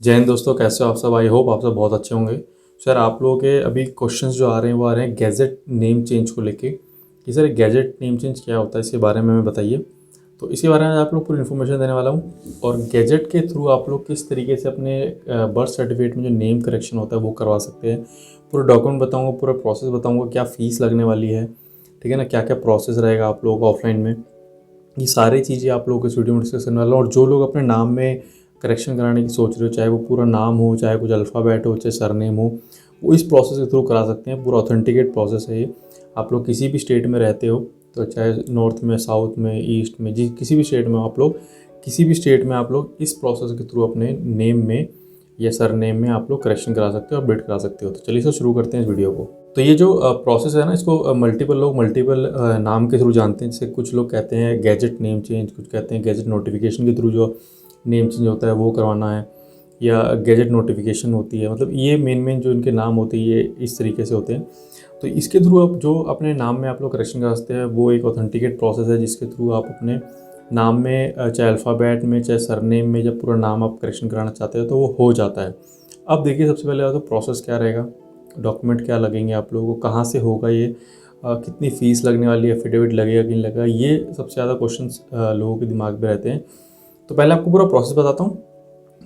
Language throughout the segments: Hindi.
जय हिंद दोस्तों, कैसे हो आप सब। आई होप आप सब बहुत अच्छे होंगे। सर, आप लोगों के अभी क्वेश्चंस जो आ रहे हैं वो आ रहे हैं गैजेट नेम चेंज को लेके कि सर गैजेट नेम चेंज क्या होता है, इसके बारे में हमें बताइए। तो इसके बारे में आप लोग पूरी इन्फॉर्मेशन देने वाला हूँ और गैजेट के थ्रू आप लोग किस तरीके से अपने बर्थ सर्टिफिकेट में जो नेम करेक्शन होता है वो करवा सकते हैं। पूरा डॉक्यूमेंट बताऊँगा, पूरा प्रोसेस बताऊँगा, क्या फ़ीस लगने वाली है, ठीक है ना, क्या क्या प्रोसेस रहेगा आप लोगों का ऑफलाइन में। ये सारी चीज़ें आप लोगों को इस वीडियो में डिस्कस करने वाला हूँ। और जो लोग अपने नाम में करेक्शन कराने की सोच रहे हो, चाहे वो पूरा नाम हो, चाहे कुछ अल्फ़ाबेट हो, चाहे सरनेम हो, वो इस प्रोसेस के थ्रू करा सकते हैं। पूरा ऑथेंटिकेट प्रोसेस है ये। आप लोग किसी भी स्टेट में रहते हो, तो चाहे नॉर्थ में, साउथ में, ईस्ट में, किसी भी स्टेट में आप लोग, किसी भी स्टेट में आप लोग इस प्रोसेस के थ्रू अपने नेम में या सरनेम में आप लोग करेक्शन करा सकते हो, अपडेट करा सकते हो। तो चलिए सर शुरू करते हैं इस वीडियो को। तो ये जो प्रोसेस है ना, इसको मल्टीपल लोग मल्टीपल नाम के थ्रू जानते हैं। जैसे कुछ लोग कहते हैं गैजेट नेम चेंज, कुछ कहते हैं गैजेट नोटिफिकेशन के थ्रू जो नेम चेंज होता है वो करवाना है, या गैजेट नोटिफिकेशन होती है। मतलब ये मेन जो इनके नाम होते हैं ये इस तरीके से होते हैं। तो इसके थ्रू आप जो अपने नाम में आप लोग करेक्शन करा सकते हैं वो एक ऑथेंटिकेट प्रोसेस है, जिसके थ्रू आप अपने नाम में चाहे अल्फ़ाबेट में, चाहे सरनेम में, जब पूरा नाम आप करेक्शन कराना चाहते हो तो वो हो जाता है। अब देखिए, सबसे पहले तो प्रोसेस क्या रहेगा, डॉक्यूमेंट क्या लगेंगे आप लोगों को, कहाँ से होगा ये, कितनी फ़ीस लगने वाली है, एफिडेविट लगेगा कि नहीं लगेगा, ये सबसे ज़्यादा क्वेश्चंस लोगों के दिमाग में रहते हैं। तो पहले आपको पूरा प्रोसेस बताता हूँ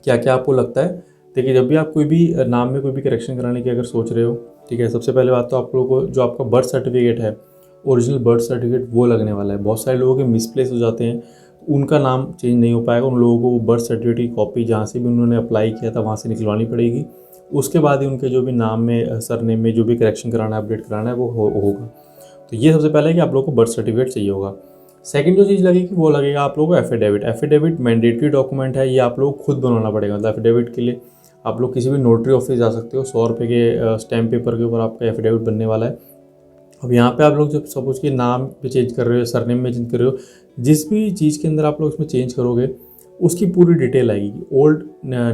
क्या क्या आपको लगता है। देखिए, जब भी आप कोई भी नाम में कोई भी करेक्शन कराने की अगर सोच रहे हो, ठीक है, सबसे पहले बात तो आप लोगों को जो आपका बर्थ सर्टिफिकेट है, ओरिजिनल बर्थ सर्टिफिकेट वो लगने वाला है। बहुत सारे लोगों के मिसप्लेस हो जाते हैं, उनका नाम चेंज नहीं हो पाएगा। उन लोगों को वो बर्थ सर्टिफिकेट की कॉपी जहाँ से भी उन्होंने अप्लाई किया था वहाँ से निकलवानी पड़ेगी। उसके बाद ही उनके जो भी नाम में, सरनेम में जो भी करेक्शन कराना है, अपडेट कराना है वो होगा। तो ये सबसे पहले कि आप लोगों को बर्थ सर्टिफिकेट चाहिए होगा। सेकंड जो चीज़ लगेगी वो लगेगा आप लोगों को एफिडेविट। एफिडेविट मैंडेटरी डॉक्यूमेंट है, ये आप लोग खुद बनवाना पड़ेगा। मतलब एफिडेविट के लिए आप लोग किसी भी नोटरी ऑफिस जा सकते हो। 100 रुपये के स्टैम्प पेपर के ऊपर आपका एफिडेविट बनने वाला है। अब यहाँ पे आप लोग जब सपोज कि नाम पे चेंज कर रहे हो, सरनेम में चेंज कर रहे हो, जिस भी चीज़ के अंदर आप लोग इसमें चेंज करोगे उसकी पूरी डिटेल आएगी। ओल्ड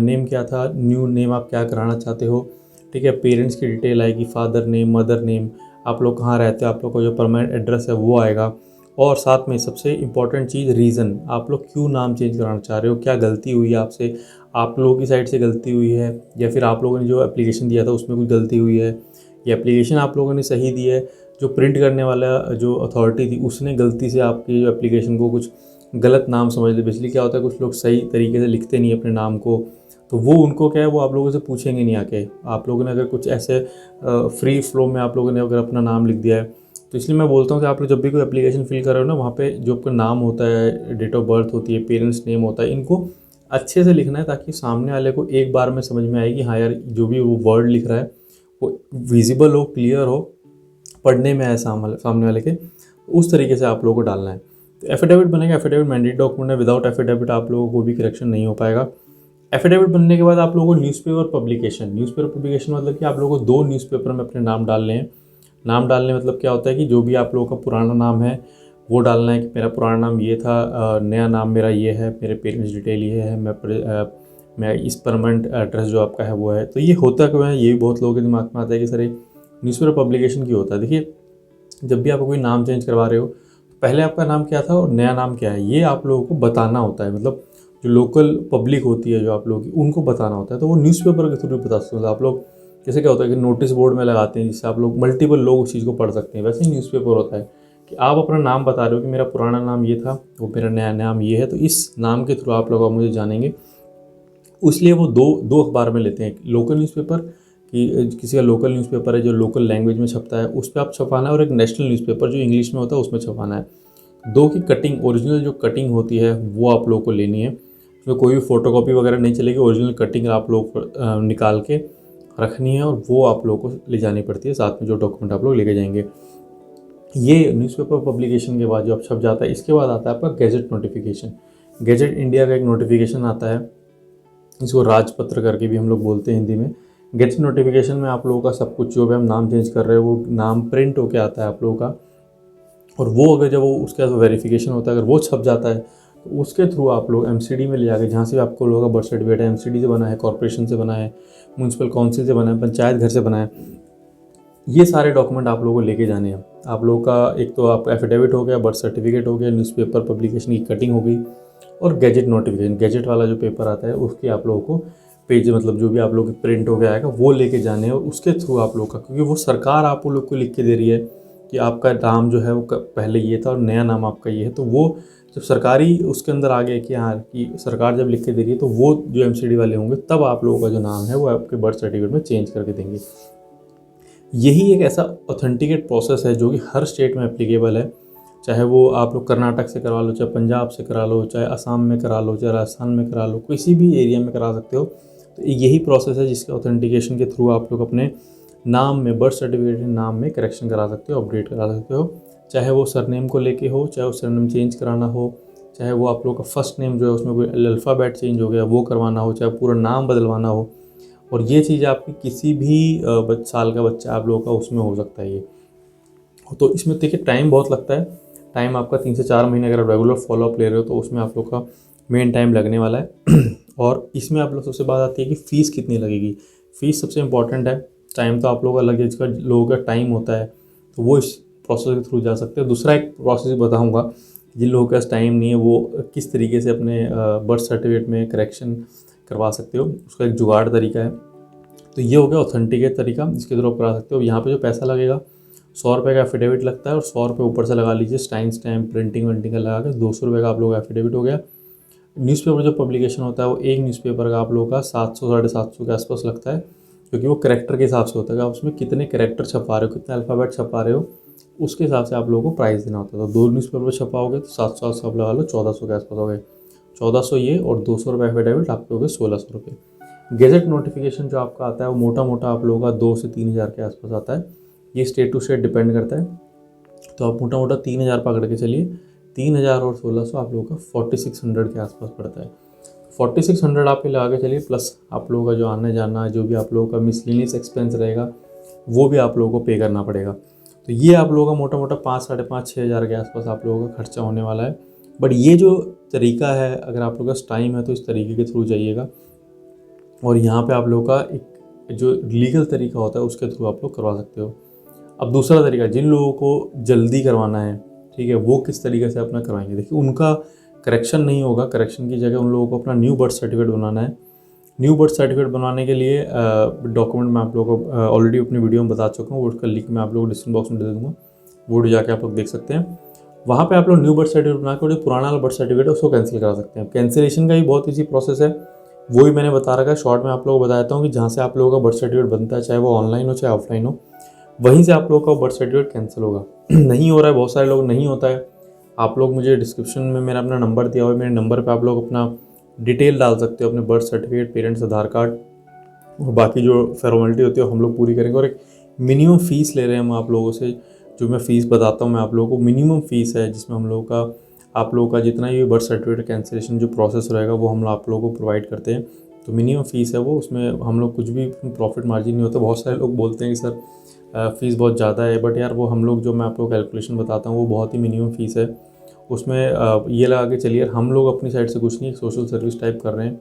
नेम क्या था, न्यू नेम आप क्या कराना चाहते हो, ठीक है। पेरेंट्स की डिटेल आएगी, फादर नेम, मदर नेम, आप लोग कहाँ रहते हो, आप लोग का जो परमानेंट एड्रेस है वो आएगा। और साथ में सबसे इम्पॉर्टेंट चीज़, रीज़न, आप लोग क्यों नाम चेंज कराना चाह रहे हो, क्या गलती हुई है आपसे, आप लोगों की साइड से गलती हुई है, या फिर आप लोगों ने जो एप्लीकेशन दिया था उसमें कुछ गलती हुई है, या एप्लीकेशन आप लोगों ने सही दी है, जो प्रिंट करने वाला जो अथॉरिटी थी उसने गलती से आपकी जो एप्लीकेशन को कुछ गलत नाम समझ लिया। बेसिकली क्या होता है, कुछ लोग सही तरीके से लिखते नहीं अपने नाम को, तो वो उनको क्या है, वो आप लोगों से पूछेंगे नहीं आके। आप लोगों ने अगर कुछ ऐसे फ्री फ्लो में आप लोगों ने अगर अपना नाम लिख दिया है, तो इसलिए मैं बोलता हूँ कि आप लोग जब भी कोई एप्लीकेशन फिल कर रहे हो ना, वहाँ पे जो आपका नाम होता है, डेट ऑफ बर्थ होती है, पेरेंट्स नेम होता है, इनको अच्छे से लिखना है ताकि सामने वाले को एक बार में समझ में आए कि हाँ यार, जो भी वो वर्ड लिख रहा है वो विजिबल हो, क्लियर हो, पढ़ने में आए सामने वाले के। उस तरीके से आप लोगों को डालना है। तो एफिडेविट बनेगा। एफिडेविट मैंडेटरी डॉक्यूमेंट है, विदाउट एफिडेविट आप लोगों को भी करेक्शन नहीं हो पाएगा। एफिडेविट बनने के बाद आप लोगों को न्यूज़पेपर पब्लिकेशन। न्यूज़पेपर पब्लिकेशन मतलब कि आप लोगों को 2 न्यूज़पेपर में अपने नाम डालने हैं। नाम डालने मतलब क्या होता है कि जो भी आप लोगों का पुराना नाम है वो डालना है कि मेरा पुराना नाम ये था, नया नाम मेरा ये है, मेरे पेरेंट्स डिटेल ये है, मैं इस परमानेंट एड्रेस जो आपका है वो है। तो ये होता क्यों है, ये भी बहुत लोगों के दिमाग में आता है कि सर ये न्यूज़पेपर पब्लिकेशन की होता है। देखिए, जब भी आप कोई नाम चेंज करवा रहे हो, तो पहले आपका नाम क्या था और नया नाम क्या है, ये आप लोगों को बताना होता है। मतलब जो लोकल पब्लिक होती है जो आप लोगों की, उनको बताना होता है। तो वो न्यूज़पेपर के थ्रू बता सकते हो। मतलब आप लोग जैसे क्या होता है कि नोटिस बोर्ड में लगाते हैं जिससे आप लोग मल्टीपल लोग उस चीज़ को पढ़ सकते हैं, वैसे ही न्यूज़पेपर होता है कि आप अपना नाम बता रहे हो कि मेरा पुराना नाम ये था, वो मेरा नया नाम ये है, तो इस नाम के थ्रू आप लोग मुझे जानेंगे। इसलिए वो दो दो अखबार में लेते हैं। लोकल न्यूज़पेपर कि किसी का लोकल न्यूज़पेपर है जो लोकल लैंग्वेज में छपता है, उस पर आप छपाना है, और एक नेशनल न्यूज़पेपर जो इंग्लिश में होता है उसमें छपाना है। दो की कटिंग, ओरिजिनल जो कटिंग होती है वो आप लोगों को लेनी है। उसमें कोई भी फ़ोटोकॉपी वगैरह नहीं चलेगी, ओरिजिनल कटिंग आप लोग निकाल के रखनी है, और वो आप लोगों को ले जानी पड़ती है साथ में जो डॉक्यूमेंट आप लोग लेके जाएंगे। ये न्यूज़पेपर पब्लिकेशन के बाद जो अब छप जाता है, इसके बाद आता है आपका गैजेट नोटिफिकेशन। गैजेट इंडिया का एक नोटिफिकेशन आता है, इसको राजपत्र करके भी हम लोग बोलते हैं हिंदी में। गेट नोटिफिकेशन में आप लोगों का सब कुछ जो भी हम नाम चेंज कर रहे हैं वो नाम प्रिंट होके आता है आप लोगों का। और वो अगर जब वो उसके बाद वेरिफिकेशन होता है, अगर वो छप जाता है, तो उसके थ्रू आप लोग एमसीडी में ले जाके, जहाँ से आपको लोगों का बर्थ सर्टिफिकेट है, एमसीडी से बना है, कॉर्पोरेशन से बना है, म्यूनसिपल काउंसिल से बना है, पंचायत घर से बना है, ये सारे डॉक्यूमेंट आप लोगों को लेके जाने हैं। आप लोगों का एक तो आप एफिडेविट हो गया, बर्थ सर्टिफिकेट हो गया, न्यूज़पेपर पब्लिकेशन की कटिंग हो गई, और गैजेट नोटिफिकेशन, गैजेट वाला जो पेपर आता है उसकी आप लोगों को पेज मतलब जो भी आप लोग के प्रिंट हो गया आएगा वो लेके जाने हैं, और उसके थ्रू आप लोग का, क्योंकि वो सरकार आप लोग को लिख के दे रही है कि आपका नाम जो है वो पहले ये था और नया नाम आपका ये है, तो वो जब सरकारी उसके अंदर आ गया कि हाँ कि सरकार जब लिख के दे रही है, तो वो जो एमसीडी वाले होंगे तब आप लोगों का जो नाम है वो आपके बर्थ सर्टिफिकेट में चेंज करके देंगे। यही एक ऐसा ऑथेंटिकेट प्रोसेस है जो कि हर स्टेट में एप्लीकेबल है, चाहे वो आप लोग कर्नाटक से करवा लो, चाहे पंजाब से करा लो, चाहे असम में करा लो, चाहे राजस्थान में करा लो, किसी भी एरिया में करा सकते हो। तो यही प्रोसेस है जिसके ऑथेंटिकेशन के थ्रू आप लोग अपने नाम में, बर्थ सर्टिफिकेट के नाम में करेक्शन करा सकते हो, अपडेट करा सकते हो, चाहे वो सरनेम को लेके हो, चाहे वो सरनेम चेंज कराना हो, चाहे वो आप लोग का फर्स्ट नेम जो है उसमें कोई अल्फ़ाबेट चेंज हो गया वो करवाना हो, चाहे पूरा नाम बदलवाना हो। और ये चीज़ आपकी किसी भी साल का बच्चा आप लोगों का उसमें हो सकता है ये। तो इसमें देखिए टाइम बहुत लगता है, टाइम आपका 3 से 4 महीने अगर आप रेगुलर फॉलोअप ले रहे हो तो उसमें आप लोग का मेन टाइम लगने वाला है। और इसमें आप लोग सबसे बात आती है कि फ़ीस कितनी लगेगी। फ़ीस सबसे इंपॉर्टेंट है, टाइम तो आप लोगों का लगे, जिसका लोगों का टाइम होता है तो वो इस प्रोसेस के थ्रू जा सकते हैं। दूसरा एक प्रोसेस बताऊँगा, जिन लोगों के पास टाइम नहीं है वो किस तरीके से अपने बर्थ सर्टिफिकेट में करेक्शन करवा सकते हो, उसका एक जुगाड़ तरीका है। तो ये हो गया ऑथेंटिकेट तरीका जिसके थ्रू आप करा सकते हो। यहाँ पे जो पैसा लगेगा 100 रुपये का एफिडेविट लगता है, और 100 रुपये ऊपर से लगा लीजिए स्टैम्प प्रिंटिंग विंटिंग का लगा के 200 रुपये का आप लोग एफिडेविट हो गया। न्यूज़पेपर जो पब्लिकेशन होता है वो एक न्यूज़पेपर का आप लोगों का 700 साढ़े 700 के आसपास लगता है, क्योंकि वो करेक्टर के हिसाब से होता है, आप उसमें कितने करेक्टर छपा रहे हो, कितने अल्फ़ाबेट छपा रहे हो, उसके हिसाब से आप लोगों को प्राइस देना होता है। तो 2 न्यूज़पेपर छपाओगे तो 700 आप लगा लो 1400 के आसपास हो गए, 1400 ये और 200 रुपये एफिडेविट आपके हो गए 1600 रुपये। गेजेट नोटिफिकेशन जो आपका आता है वो मोटा मोटा आप लोगों का 2 से 3 हज़ार के आसपास आता है, ये स्टेट टू स्टेट डिपेंड करता है। तो आप मोटा मोटा 3 हज़ार पकड़ के चलिए, 3 हज़ार और 1600 आप लोगों का 4600 के आसपास पड़ता है। 4600 आप ही लगा के चलिए, प्लस आप लोगों का जो आना जाना जो भी आप लोगों का मिसलेनियस एक्सपेंस रहेगा वो भी आप लोगों को पे करना पड़ेगा। तो ये आप लोगों का मोटा मोटा 5 साढ़े 5 6 हज़ार के आसपास आप लोगों का खर्चा होने वाला है। बट ये जो तरीका है, अगर आप लोगों का टाइम है तो इस तरीके के थ्रू जाइएगा, और यहाँ पे आप लोगों का एक जो लीगल तरीका होता है उसके थ्रू आप लोग करवा सकते हो। अब दूसरा तरीका, जिन लोगों को जल्दी करवाना है, ठीक है, वो किस तरीके से अपना करवाएंगे। देखिए उनका करेक्शन नहीं होगा, करेक्शन की जगह उन लोगों को अपना न्यू बर्थ सर्टिफिकेट बनाना है। न्यू बर्थ सर्टिफिकेट बनाने के लिए डॉक्यूमेंट मैं आप लोगों को ऑलरेडी अपनी वीडियो में बता चुका हूँ, उसका लिंक मैं आप लोगों को डिस्क्रिप्शन बॉक्स में दे दूँगा, वो वीडियो जाके आप लोग देख सकते हैं। वहाँ पे आप लोग न्यू बर्थ सर्टिफिकेट बना के जो पुराना वाला बर्थ सर्टिफिकेट है उसको कैंसिल करा सकते हैं। कैंसिलेशन का ही बहुत ईजी प्रोसेस है, वो भी मैंने बता रखा है, शॉर्ट में आप लोगों को बताता हूँ कि जहाँ से आप लोगों का बर्थ सर्टिफिकेट बनता है, चाहे वो ऑनलाइन हो चाहे ऑफलाइन हो, वहीं से आप लोगों का बर्थ सर्टिफिकेट कैंसिल होगा। नहीं हो रहा है, बहुत सारे लोग नहीं होता है, आप लोग मुझे डिस्क्रिप्शन में मेरा अपना नंबर दिया हुआ है, मेरे नंबर पे आप लोग अपना डिटेल डाल सकते हो, अपने बर्थ सर्टिफिकेट, पेरेंट्स आधार कार्ड, और बाकी जो फॉर्मेलिटी होती है हम लोग पूरी करेंगे। और एक मिनिमम फ़ीस ले रहे हैं हम आप लोगों से, जो मैं फ़ीस बताता हूँ मैं आप लोगों को, मिनिमम फ़ीस है जिसमें हम लोगों का, आप लोगों का जितना भी बर्थ सर्टिफिकेट कैंसिलेशन जो प्रोसेस रहेगा वो हम आप लोगों को प्रोवाइड करते हैं। तो मिनिमम फ़ीस है वो, उसमें हम लोग कुछ भी प्रॉफिट मार्जिन नहीं होता। बहुत सारे लोग बोलते हैं कि सर फ़ीस बहुत ज़्यादा है, बट यार वो हम लोग जो मैं आपको कैलकुलेशन बताता हूँ वो बहुत ही मिनिमम फ़ीस है। उसमें ये लगा के चलिए हम लोग अपनी साइड से कुछ नहीं, एक सोशल सर्विस टाइप कर रहे हैं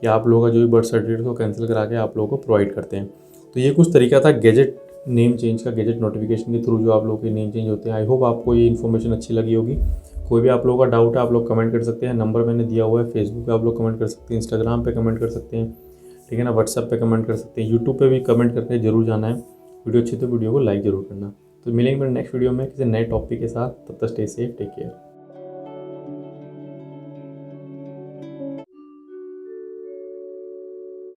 कि आप लोगों का जो भी बर्थ सर्टिफिकेट को कैंसिल करा के आप लोगों को प्रोवाइड करते हैं। तो ये कुछ तरीका था गेजेट नेम चेंज का, गेजेट नोटिफिकेशन के थ्रू जो आप लोगों के नेम चेंज होते हैं। आई होप आपको ये इन्फॉर्मेशन अच्छी लगी होगी। कोई भी आप लोगों का डाउट है आप लोग कमेंट कर सकते हैं, नंबर मैंने दिया हुआ है, फेसबुक पे आप लोग कमेंट कर सकते हैं, इंस्टाग्राम पे कमेंट कर सकते हैं, ठीक है ना, व्हाट्सएप पे कमेंट कर सकते हैं, यूट्यूब पे भी कमेंट करके जरूर जाना है। वीडियो अच्छी तो वीडियो को लाइक जरूर करना। तो मिलेंगे मेरे नेक्स्ट वीडियो में किसी नए टॉपिक के साथ, तब तक स्टे सेफ, टेक केयर।